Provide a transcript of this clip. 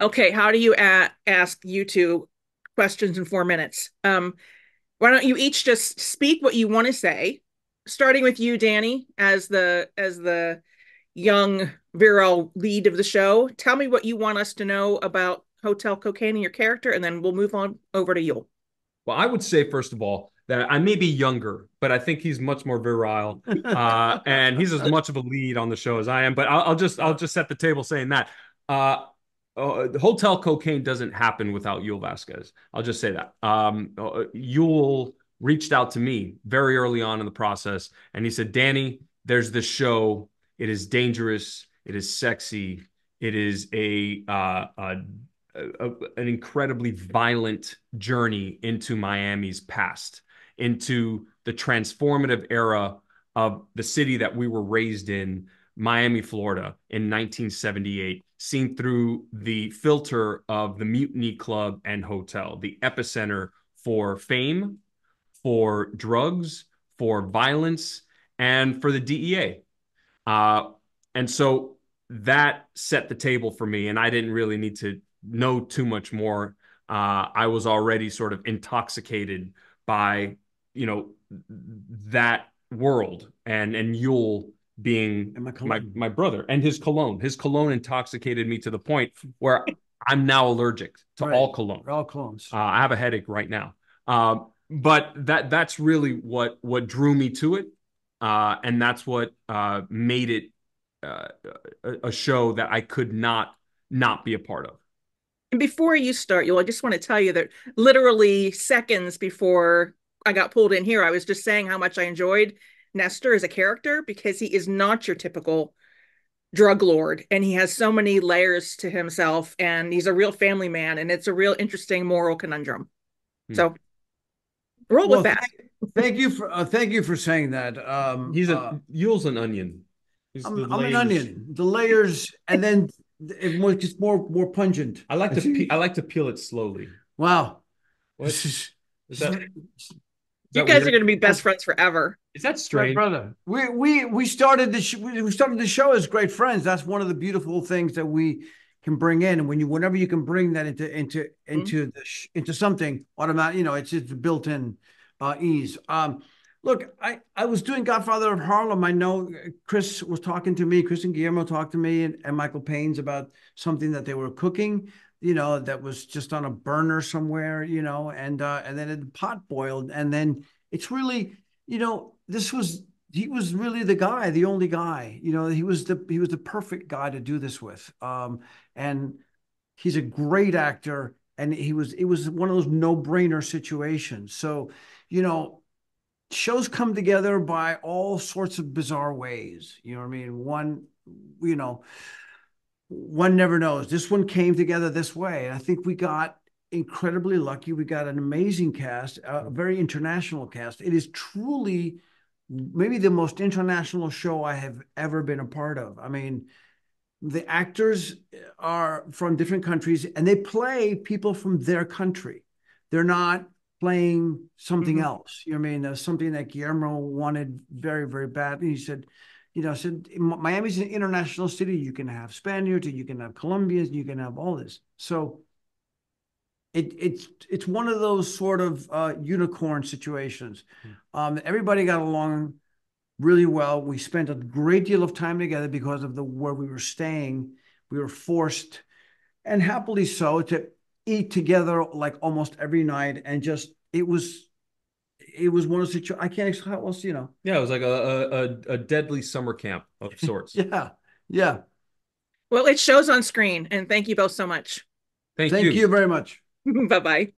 Okay, how do you ask you two questions in 4 minutes? Why don't you each just speak what you want to say, starting with you, Danny, as the young virile lead of the show. Tell me what you want us to know about Hotel Cocaine and your character, and then we'll move on over to Yul. Well, I would say, first of all, that I may be younger, but I think he's much more virile. And he's as much of a lead on the show as I am. But I'll just set the table saying that. Hotel Cocaine doesn't happen without Yul Vasquez. I'll just say that. Yul reached out to me very early on in the process, and he said, Danny, there's this show. It is dangerous. It is sexy. It is an incredibly violent journey into Miami's past, into the transformative era of the city that we were raised in, Miami, Florida, in 1978, seen through the filter of the Mutiny Club and Hotel, the epicenter for fame, for drugs, for violence, and for the DEA. Uh, and so that set the table for me, and I didn't really need to know too much more. I was already sort of intoxicated by, you know, that world and Yule being And my my cologne. brother and his cologne. His cologne intoxicated me to the point where I'm now allergic to Right. all cologne. We're all clones. I have a headache right now. But that's really what drew me to it, and that's what made it uh, a show that I could not be a part of. And before you start, Yul, I just want to tell you that literally seconds before I got pulled in here, I was just saying how much I enjoyed Nestor as a character because he is not your typical drug lord and he has so many layers to himself and he's a real family man and it's a real interesting moral conundrum. Hmm. So roll with Well, that. thank you for saying that. He's a Yule's an onion. He's the I'm an layers. onion. The layers, and then gets more pungent. I like to peel it slowly. Wow. What This is is this is that? Is You that guys are weird? going to be best friends forever. Is that my strange? brother. We started we started the show as great friends. That's one of the beautiful things that we can bring in. And whenever you can bring that Mm-hmm. into something automatic, it's built in ease. Look, I was doing Godfather of Harlem. I know Chris was talking to me. Chris and Guillermo talked to me and Michael Payne's about something that they were cooking. That was just on a burner somewhere. And then the pot boiled, and then it's really this was he was really the guy, the only guy. He was the perfect guy to do this with. And he's a great actor, and it was one of those no-brainer situations. So, you know, shows come together by all sorts of bizarre ways. You know what I mean? You know, one never knows. This one came together this way. And I think we got incredibly lucky. We got an amazing cast, a very international cast. It is truly maybe the most international show I have ever been a part of. I mean, the actors are from different countries and they play people from their country. They're not playing something Mm-hmm. else. You know what I mean? Something that Guillermo wanted very, very badly. He said, said Miami's an international city. You can have Spaniards, you can have Colombians, you can have all this. So it's one of those sort of unicorn situations. Everybody got along really well. We spent a great deal of time together because of the where we were staying. We were forced, and happily so, to eat together like almost every night. And just it was one of those situations. I can't explain how else. Yeah, it was like a deadly summer camp of sorts. Yeah, yeah. Well, it shows on screen, and thank you both so much. Thank Thank you. you very much. Bye bye.